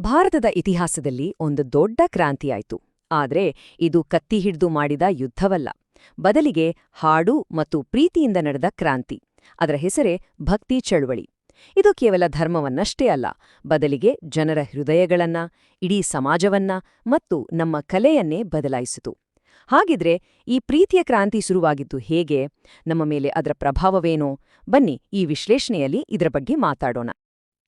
ಭಾರತದ ಇತಿಹಾಸದಲ್ಲಿ ಒಂದು ದೊಡ್ಡ ಕ್ರಾಂತಿಯಾಯಿತು. ಆದ್ರೆ ಇದು ಕತ್ತಿ ಹಿಡಿದು ಮಾಡಿದ ಯುದ್ಧವಲ್ಲ, ಬದಲಿಗೆ ಹಾಡು ಮತ್ತು ಪ್ರೀತಿಯಿಂದ ನಡೆದ ಕ್ರಾಂತಿ. ಅದರ ಹೆಸರೇ ಭಕ್ತಿ ಚಳುವಳಿ. ಇದು ಕೇವಲ ಧರ್ಮವನ್ನಷ್ಟೇ ಅಲ್ಲ, ಬದಲಿಗೆ ಜನರ ಹೃದಯಗಳನ್ನ, ಇಡೀ ಸಮಾಜವನ್ನ ಮತ್ತು ನಮ್ಮ ಕಲೆಯನ್ನೇ ಬದಲಾಯಿಸಿತು. ಹಾಗಿದ್ರೆ ಈ ಪ್ರೀತಿಯ ಕ್ರಾಂತಿ ಶುರುವಾಗಿದ್ದು ಹೇಗೆ? ನಮ್ಮ ಮೇಲೆ ಅದರ ಪ್ರಭಾವವೇನೋ? ಬನ್ನಿ ಈ ವಿಶ್ಲೇಷಣೆಯಲ್ಲಿ ಇದರ ಬಗ್ಗೆ ಮಾತಾಡೋಣ.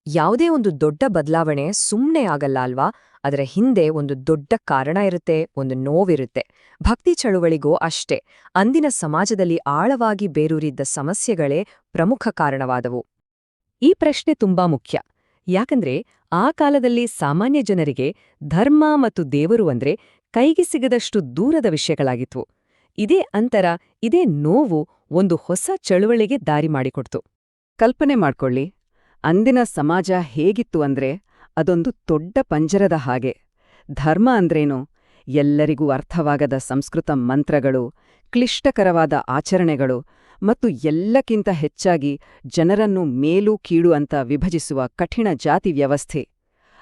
ಯಾವುದೇ ಒಂದು ದೊಡ್ಡ ಬದಲಾವಣೆ ಸುಮ್ಮನೆ ಆಗಲ್ಲ ಅಲ್ವಾ? ಅದರ ಹಿಂದೆ ಒಂದು ದೊಡ್ಡ ಕಾರಣ ಇರುತ್ತೆ, ಒಂದು ನೋವಿರುತ್ತೆ. ಭಕ್ತಿ ಚಳುವಳಿಗೂ ಅಷ್ಟೇ. ಅಂದಿನ ಸಮಾಜದಲ್ಲಿ ಆಳವಾಗಿ ಬೇರೂರಿದ್ದ ಸಮಸ್ಯೆಗಳೇ ಪ್ರಮುಖ ಕಾರಣವಾದವು. ಈ ಪ್ರಶ್ನೆ ತುಂಬಾ ಮುಖ್ಯ. ಯಾಕಂದ್ರೆ ಆ ಕಾಲದಲ್ಲಿ ಸಾಮಾನ್ಯ ಜನರಿಗೆ ಧರ್ಮ ಮತ್ತು ದೇವರು ಅಂದ್ರೆ ಕೈಗೆ ಸಿಗದಷ್ಟು ದೂರದ ವಿಷಯಗಳಾಗಿದ್ವು. ಇದೇ ಅಂತರ, ಇದೇ ನೋವು ಒಂದು ಹೊಸ ಚಳುವಳಿಗೆ ದಾರಿ ಮಾಡಿಕೊಡ್ತು. ಕಲ್ಪನೆ ಮಾಡ್ಕೊಳ್ಳಿ, ಅಂದಿನ ಸಮಾಜ ಹೇಗಿತ್ತು ಅಂದ್ರೆ ಅದೊಂದು ದೊಡ್ಡ ಪಂಜರದ ಹಾಗೆ. ಧರ್ಮ ಅಂದ್ರೇನು? ಎಲ್ಲರಿಗೂ ಅರ್ಥವಾಗದ ಸಂಸ್ಕೃತ ಮಂತ್ರಗಳು, ಕ್ಲಿಷ್ಟಕರವಾದ ಆಚರಣೆಗಳು ಮತ್ತು ಎಲ್ಲಕ್ಕಿಂತ ಹೆಚ್ಚಾಗಿ ಜನರನ್ನು ಮೇಲು ಕೀಳು ಅಂತ ವಿಭಜಿಸುವ ಕಠಿಣ ಜಾತಿ ವ್ಯವಸ್ಥೆ.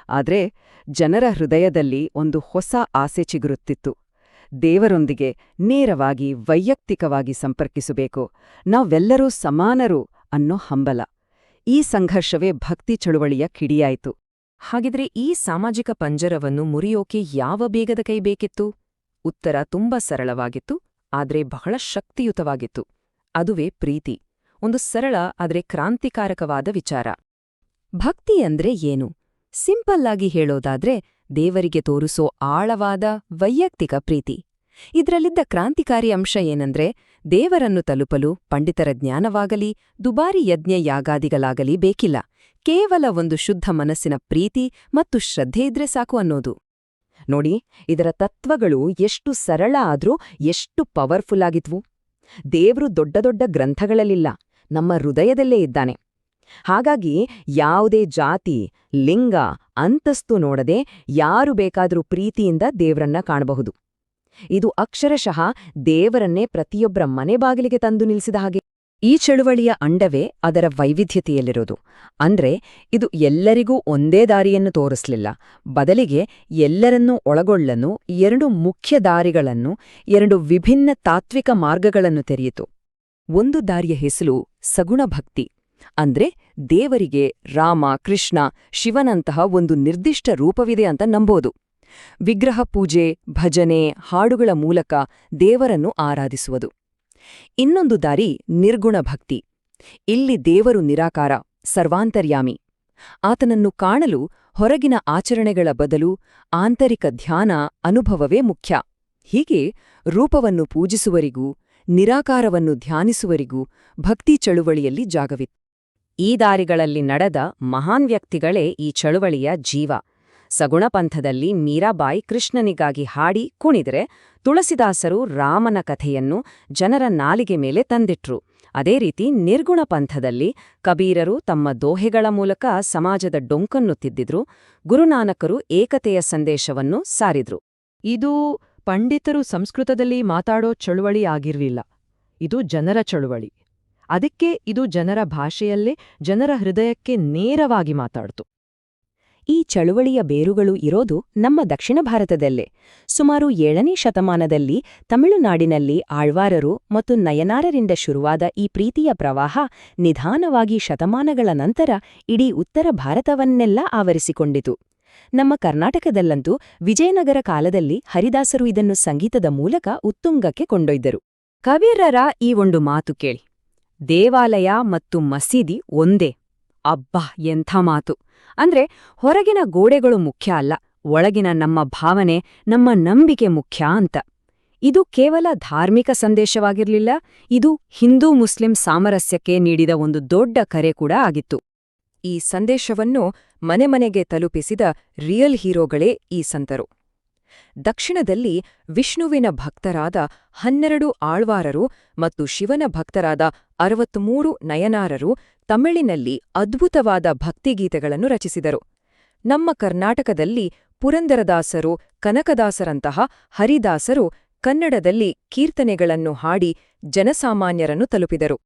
ಆದ್ರೆ ಜನರ ಹೃದಯದಲ್ಲಿ ಒಂದು ಹೊಸ ಆಸೆ ಚಿಗುರುತ್ತಿತ್ತು. ದೇವರೊಂದಿಗೆ ನೇರವಾಗಿ ವೈಯಕ್ತಿಕವಾಗಿ ಸಂಪರ್ಕಿಸಬೇಕು, ನಾವೆಲ್ಲರೂ ಸಮಾನರು ಅನ್ನೋ ಹಂಬಲ. ಈ ಸಂಘರ್ಷವೇ ಭಕ್ತಿ ಚಳುವಳಿಯ ಕಿಡಿಯಾಯಿತು. ಹಾಗಿದ್ರೆ ಈ ಸಾಮಾಜಿಕ ಪಂಜರವನ್ನು ಮುರಿಯೋಕೆ ಯಾವ ಬೇಗದ ಕೈ ಬೇಕಿತ್ತು? ಉತ್ತರ ತುಂಬಾ ಸರಳವಾಗಿತ್ತು, ಆದ್ರೆ ಬಹಳ ಶಕ್ತಿಯುತವಾಗಿತ್ತು. ಅದುವೇ ಪ್ರೀತಿ. ಒಂದು ಸರಳ ಆದ್ರೆ ಕ್ರಾಂತಿಕಾರಕವಾದ ವಿಚಾರ. ಭಕ್ತಿ ಅಂದ್ರೆ ಏನು? ಸಿಂಪಲ್ ಆಗಿ ಹೇಳೋದಾದ್ರೆ ದೇವರಿಗೆ ತೋರಿಸೋ ಆಳವಾದ ವೈಯಕ್ತಿಕ ಪ್ರೀತಿ. ಇದ್ರಲ್ಲಿದ್ದ ಕ್ರಾಂತಿಕಾರಿ ಅಂಶ ಏನಂದ್ರೆ ದೇವರನ್ನು ತಲುಪಲು ಪಂಡಿತರ ಜ್ಞಾನವಾಗಲಿ ದುಬಾರಿ ಯಜ್ಞ ಯಾಗಾದಿಗಳಾಗಲಿ ಬೇಕಿಲ್ಲ, ಕೇವಲ ಒಂದು ಶುದ್ಧ ಮನಸ್ಸಿನ ಪ್ರೀತಿ ಮತ್ತು ಶ್ರದ್ಧೆ ಇದ್ರೆ ಸಾಕು ಅನ್ನೋದು. ನೋಡಿ, ಇದರ ತತ್ವಗಳು ಎಷ್ಟು ಸರಳ ಆದ್ರೂ ಎಷ್ಟು ಪವರ್ಫುಲ್ ಆಗಿದ್ವು. ದೇವ್ರು ದೊಡ್ಡ ದೊಡ್ಡ ಗ್ರಂಥಗಳಲ್ಲಿಲ್ಲ, ನಮ್ಮ ಹೃದಯದಲ್ಲೇ ಇದ್ದಾನೆ. ಹಾಗಾಗಿ ಯಾವುದೇ ಜಾತಿ, ಲಿಂಗ, ಅಂತಸ್ತು ನೋಡದೆ ಯಾರು ಬೇಕಾದರೂ ಪ್ರೀತಿಯಿಂದ ದೇವ್ರನ್ನ ಕಾಣಬಹುದು. ಇದು ಅಕ್ಷರಶಃ ದೇವರನ್ನೇ ಪ್ರತಿಯೊಬ್ಬರ ಮನೆ ಬಾಗಿಲಿಗೆ ತಂದು ನಿಲ್ಲಿಸಿದ ಹಾಗೆ. ಈ ಚಳುವಳಿಯ ಅಂಡವೇ ಅದರ ವೈವಿಧ್ಯತೆಯಲ್ಲಿರೋದು. ಅಂದ್ರೆ ಇದು ಎಲ್ಲರಿಗೂ ಒಂದೇ ದಾರಿಯನ್ನು ತೋರಿಸ್ಲಿಲ್ಲ, ಬದಲಿಗೆ ಎಲ್ಲರನ್ನೂ ಒಳಗೊಳ್ಳನು ಎರಡು ಮುಖ್ಯ ದಾರಿಗಳನ್ನು, ಎರಡು ವಿಭಿನ್ನ ತಾತ್ವಿಕ ಮಾರ್ಗಗಳನ್ನು ತೆರೆಯಿತು. ಒಂದು ದಾರಿಯ ಹೆಸರು ಸಗುಣ ಭಕ್ತಿ. ಅಂದ್ರೆ ದೇವರಿಗೆ ರಾಮ, ಕೃಷ್ಣ, ಶಿವನಂತಹ ಒಂದು ನಿರ್ದಿಷ್ಟ ರೂಪವಿದೆ ಅಂತ ನಂಬೋದು. ವಿಗ್ರಹ ಪೂಜೆ, ಭಜನೆ, ಹಾಡುಗಳ ಮೂಲಕ ದೇವರನ್ನು ಆರಾಧಿಸುವುದು. ಇನ್ನೊಂದು ದಾರಿ ನಿರ್ಗುಣ ಭಕ್ತಿ. ಇಲ್ಲಿ ದೇವರು ನಿರಾಕಾರ, ಸರ್ವಾಂತರ್ಯಾಮಿ. ಆತನನ್ನು ಕಾಣಲು ಹೊರಗಿನ ಆಚರಣೆಗಳ ಬದಲು ಆಂತರಿಕ ಧ್ಯಾನ, ಅನುಭವವೇ ಮುಖ್ಯ. ಹೀಗೆ ರೂಪವನ್ನು ಪೂಜಿಸುವರಿಗೂ ನಿರಾಕಾರವನ್ನು ಧ್ಯಾನಿಸುವರಿಗೂ ಭಕ್ತಿ ಚಳುವಳಿಯಲ್ಲಿ ಜಾಗವಿತ್ತು. ಈ ದಾರಿಗಳಲ್ಲಿ ನಡೆದ ಮಹಾನ್ ವ್ಯಕ್ತಿಗಳೇ ಈ ಚಳುವಳಿಯ ಜೀವ. ಸಗುಣ ಪಂಥದಲ್ಲಿ ಮೀರಾಬಾಯಿ ಕೃಷ್ಣನಿಗಾಗಿ ಹಾಡಿ ಕುಣಿದರೆ, ತುಳಸಿದಾಸರು ರಾಮನ ಕಥೆಯನ್ನು ಜನರ ನಾಲಿಗೆ ಮೇಲೆ ತಂದಿಟ್ರು. ಅದೇ ರೀತಿ ನಿರ್ಗುಣ ಪಂಥದಲ್ಲಿ ಕಬೀರರು ತಮ್ಮ ದೋಹೆಗಳ ಮೂಲಕ ಸಮಾಜದ ಡೊಂಕನ್ನು ತಿದ್ದಿದ್ರು, ಗುರುನಾನಕರು ಏಕತೆಯ ಸಂದೇಶವನ್ನು ಸಾರಿದ್ರು. ಇದು ಪಂಡಿತರು ಸಂಸ್ಕೃತದಲ್ಲಿ ಮಾತಾಡೋ ಚಳುವಳಿ ಆಗಿರ್ಲಿಲ್ಲ, ಇದು ಜನರ ಚಳುವಳಿ. ಅದಕ್ಕೆ ಇದು ಜನರ ಭಾಷೆಯಲ್ಲೇ ಜನರ ಹೃದಯಕ್ಕೆ ನೇರವಾಗಿ ಮಾತಾಡ್ತು. ಈ ಚಳುವಳಿಯ ಬೇರುಗಳು ಇರೋದು ನಮ್ಮ ದಕ್ಷಿಣ ಭಾರತದಲ್ಲೇ. ಸುಮಾರು 7ನೇ ಶತಮಾನದಲ್ಲಿ ತಮಿಳುನಾಡಿನಲ್ಲಿ ಆಳ್ವಾರರು ಮತ್ತು ನಯನಾರರಿಂದ ಶುರುವಾದ ಈ ಪ್ರೀತಿಯ ಪ್ರವಾಹ ನಿಧಾನವಾಗಿ ಶತಮಾನಗಳ ನಂತರ ಇಡೀ ಉತ್ತರ ಭಾರತವನ್ನೆಲ್ಲ ಆವರಿಸಿಕೊಂಡಿತು. ನಮ್ಮ ಕರ್ನಾಟಕದಲ್ಲಂತೂ ವಿಜಯನಗರ ಕಾಲದಲ್ಲಿ ಹರಿದಾಸರು ಇದನ್ನು ಸಂಗೀತದ ಮೂಲಕ ಉತ್ತುಂಗಕ್ಕೆ ಕೊಂಡೊಯ್ದರು. ಕಬೀರರ ಈ ಒಂದು ಮಾತು ಕೇಳಿ, ದೇವಾಲಯ ಮತ್ತು ಮಸೀದಿ ಒಂದೇ. ಅಬ್ಬಾ, ಎಂಥ ಮಾತು! ಅಂದ್ರೆ ಹೊರಗಿನ ಗೋಡೆಗಳು ಮುಖ್ಯ ಅಲ್ಲ, ಒಳಗಿನ ನಮ್ಮ ಭಾವನೆ, ನಮ್ಮ ನಂಬಿಕೆ ಮುಖ್ಯ ಅಂತ. ಇದು ಕೇವಲ ಧಾರ್ಮಿಕ ಸಂದೇಶವಾಗಿರ್ಲಿಲ್ಲ, ಇದು ಹಿಂದೂ ಮುಸ್ಲಿಂ ಸಾಮರಸ್ಯಕ್ಕೆ ನೀಡಿದ ಒಂದು ದೊಡ್ಡ ಕರೆ ಕೂಡ ಆಗಿತ್ತು. ಈ ಸಂದೇಶವನ್ನು ಮನೆ ಮನೆಗೆ ತಲುಪಿಸಿದ ರಿಯಲ್ ಹೀರೋಗಳೇ ಈ ಸಂತರು. ದಕ್ಷಿಣದಲ್ಲಿ ವಿಷ್ಣುವಿನ ಭಕ್ತರಾದ 12 ಆಳ್ವಾರರು ಮತ್ತು ಶಿವನ ಭಕ್ತರಾದ 63 ನಯನಾರರು ತಮಿಳಿನಲ್ಲಿ ಅದ್ಭುತವಾದ ಭಕ್ತಿಗೀತೆಗಳನ್ನು ರಚಿಸಿದರು. ನಮ್ಮ ಕರ್ನಾಟಕದಲ್ಲಿ ಪುರಂದರದಾಸರು, ಕನಕದಾಸರಂತಹ ಹರಿದಾಸರು ಕನ್ನಡದಲ್ಲಿ ಕೀರ್ತನೆಗಳನ್ನು ಹಾಡಿ ಜನಸಾಮಾನ್ಯರನ್ನು ತಲುಪಿದರು.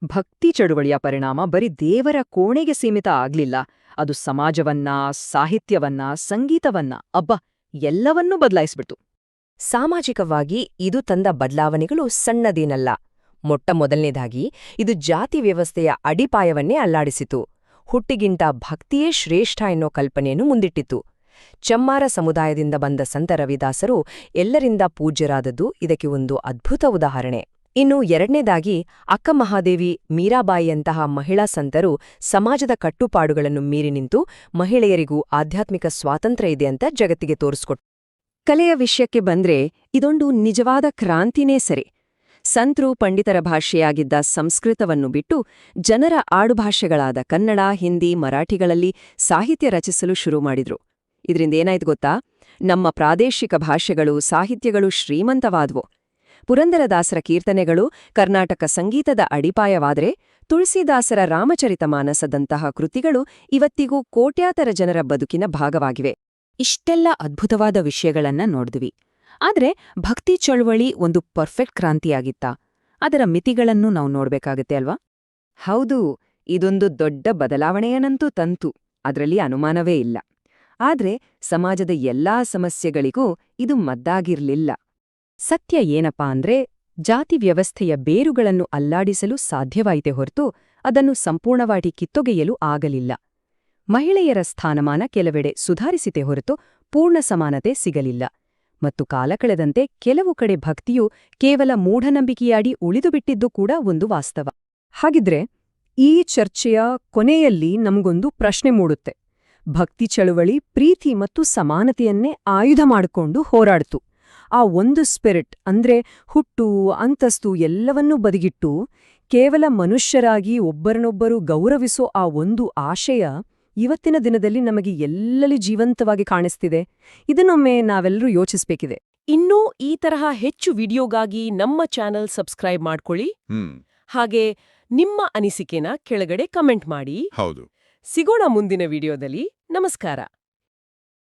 ಭಕ್ತಿ ಚಳುವಳಿಯ ಪರಿಣಾಮ ಬರೀ ದೇವರ ಕೋಣೆಗೆ ಸೀಮಿತ ಆಗ್ಲಿಲ್ಲ. ಅದು ಸಮಾಜವನ್ನ, ಸಾಹಿತ್ಯವನ್ನ, ಸಂಗೀತವನ್ನ, ಎಲ್ಲವನ್ನೂ ಬದಲಾಯಿಸ್ಬಿಡ್ತು. ಸಾಮಾಜಿಕವಾಗಿ ಇದು ತಂದ ಬದಲಾವಣೆಗಳು ಸಣ್ಣದೇನಲ್ಲ. ಮೊಟ್ಟಮೊದಲನೇದಾಗಿ ಇದು ಜಾತಿ ವ್ಯವಸ್ಥೆಯ ಅಡಿಪಾಯವನ್ನೇ ಅಲ್ಲಾಡಿಸಿತು. ಹುಟ್ಟಿಗಿಂತ ಭಕ್ತಿಯೇ ಶ್ರೇಷ್ಠ ಎನ್ನೋ ಕಲ್ಪನೆಯನ್ನು ಮುಂದಿಟ್ಟಿತು. ಚಮ್ಮಾರ ಸಮುದಾಯದಿಂದ ಬಂದ ಸಂತ ರವಿದಾಸರು ಎಲ್ಲರಿಂದ ಪೂಜ್ಯರಾದದ್ದು ಇದಕ್ಕೆ ಒಂದು ಅದ್ಭುತ ಉದಾಹರಣೆ. ಇನ್ನು ಎರಡನೇದಾಗಿ ಅಕ್ಕಮಹಾದೇವಿ, ಮೀರಾಬಾಯಿಯಂತಹ ಮಹಿಳಾ ಸಂತರು ಸಮಾಜದ ಕಟ್ಟುಪಾಡುಗಳನ್ನು ಮೀರಿ ನಿಂತು ಮಹಿಳೆಯರಿಗೂ ಆಧ್ಯಾತ್ಮಿಕ ಸ್ವಾತಂತ್ರ್ಯ ಇದೆ ಅಂತ ಜಗತ್ತಿಗೆ ತೋರಿಸ್ಕೊಟ್ರು. ಕಲೆಯ ವಿಷಯಕ್ಕೆ ಬಂದ್ರೆ ಇದೊಂದು ನಿಜವಾದ ಕ್ರಾಂತಿನೇ ಸರಿ. ಸಂತರು ಪಂಡಿತರ ಭಾಷೆಯಾಗಿದ್ದ ಸಂಸ್ಕೃತವನ್ನು ಬಿಟ್ಟು ಜನರ ಆಡುಭಾಷೆಗಳಾದ ಕನ್ನಡ, ಹಿಂದಿ, ಮರಾಠಿಗಳಲ್ಲಿ ಸಾಹಿತ್ಯ ರಚಿಸಲು ಶುರು ಮಾಡಿದ್ರು. ಇದರಿಂದ ಏನಾಯ್ತು ಗೊತ್ತಾ? ನಮ್ಮ ಪ್ರಾದೇಶಿಕ ಭಾಷೆಗಳು, ಸಾಹಿತ್ಯಗಳು ಶ್ರೀಮಂತವಾದ್ವು. ಪುರಂದರದಾಸರ ಕೀರ್ತನೆಗಳು ಕರ್ನಾಟಕ ಸಂಗೀತದ ಅಡಿಪಾಯವಾದರೆ, ತುಳಸಿದಾಸರ ರಾಮಚರಿತಮಾನಸದಂತಹ ಕೃತಿಗಳು ಇವತ್ತಿಗೂ ಕೋಟ್ಯಾತರ ಜನರ ಬದುಕಿನ ಭಾಗವಾಗಿವೆ. ಇಷ್ಟೆಲ್ಲ ಅದ್ಭುತವಾದ ವಿಷಯಗಳನ್ನ ನೋಡಿದ್ವಿ. ಆದ್ರೆ ಭಕ್ತಿ ಚಳುವಳಿ ಒಂದು ಪರ್ಫೆಕ್ಟ್ ಕ್ರಾಂತಿಯಾಗಿತ್ತಾ? ಅದರ ಮಿತಿಗಳನ್ನು ನಾವು ನೋಡ್ಬೇಕಾಗತ್ತೆ ಅಲ್ವಾ? ಹೌದು, ಇದೊಂದು ದೊಡ್ಡ ಬದಲಾವಣೆಯನ್ನಂತೂ ತಂತು, ಅದರಲ್ಲಿ ಅನುಮಾನವೇ ಇಲ್ಲ. ಆದ್ರೆ ಸಮಾಜದ ಎಲ್ಲಾ ಸಮಸ್ಯೆಗಳಿಗೂ ಇದು ಮದ್ದಾಗಿರ್ಲಿಲ್ಲ. ಸತ್ಯ ಏನಪ್ಪಾ ಅಂದ್ರೆ, ಜಾತಿ ವ್ಯವಸ್ಥೆಯ ಬೇರುಗಳನ್ನು ಅಲ್ಲಾಡಿಸಲು ಸಾಧ್ಯವಾಯಿತೇ ಹೊರತು ಅದನ್ನು ಸಂಪೂರ್ಣವಾಗಿ ಕಿತ್ತೊಗೆಯಲು ಆಗಲಿಲ್ಲ. ಮಹಿಳೆಯರ ಸ್ಥಾನಮಾನ ಕೆಲವೆಡೆ ಸುಧಾರಿಸಿತೇ ಹೊರತು ಪೂರ್ಣ ಸಮಾನತೆ ಸಿಗಲಿಲ್ಲ. ಮತ್ತು ಕಾಲ ಕಳೆದಂತೆ ಕೆಲವು ಕಡೆ ಭಕ್ತಿಯು ಕೇವಲ ಮೂಢನಂಬಿಕೆಯಾಡಿ ಉಳಿದುಬಿಟ್ಟಿದ್ದು ಕೂಡ ಒಂದು ವಾಸ್ತವ. ಹಾಗಿದ್ರೆ ಈ ಚರ್ಚೆಯ ಕೊನೆಯಲ್ಲಿ ನಮಗೊಂದು ಪ್ರಶ್ನೆ ಮೂಡುತ್ತೆ. ಭಕ್ತಿ ಚಳುವಳಿ ಪ್ರೀತಿ ಮತ್ತು ಸಮಾನತೆಯನ್ನೇ ಆಯುಧ ಮಾಡಿಕೊಂಡು ಹೋರಾಡ್ತು. ಆ ಒಂದು ಸ್ಪಿರಿಟ್ ಅಂದ್ರೆ ಹುಟ್ಟು, ಅಂತಸ್ತು ಎಲ್ಲವನ್ನೂ ಬದಿಗಿಟ್ಟು ಕೇವಲ ಮನುಷ್ಯರಾಗಿ ಒಬ್ಬರನ್ನೊಬ್ಬರು ಗೌರವಿಸೋ ಆ ಒಂದು ಆಶಯ ಇವತ್ತಿನ ದಿನದಲ್ಲಿ ನಮಗೆ ಎಲ್ಲೆಲ್ಲಿ ಜೀವಂತವಾಗಿ ಕಾಣಿಸ್ತಿದೆ. ಇದನ್ನೊಮ್ಮೆ ನಾವೆಲ್ಲರೂ ಯೋಚಿಸ್ಬೇಕಿದೆ. ಇನ್ನೂ ಈ ತರಹ ಹೆಚ್ಚು ವಿಡಿಯೋಗಾಗಿ ನಮ್ಮ ಚಾನೆಲ್ ಸಬ್ಸ್ಕ್ರೈಬ್ ಮಾಡ್ಕೊಳ್ಳಿ. ಹಾಗೆ ನಿಮ್ಮ ಅನಿಸಿಕೆನ ಕೆಳಗಡೆ ಕಮೆಂಟ್ ಮಾಡಿ. ಹೌದು. ಸಿಗೋಣ ಮುಂದಿನ ವಿಡಿಯೋದಲ್ಲಿ. ನಮಸ್ಕಾರ.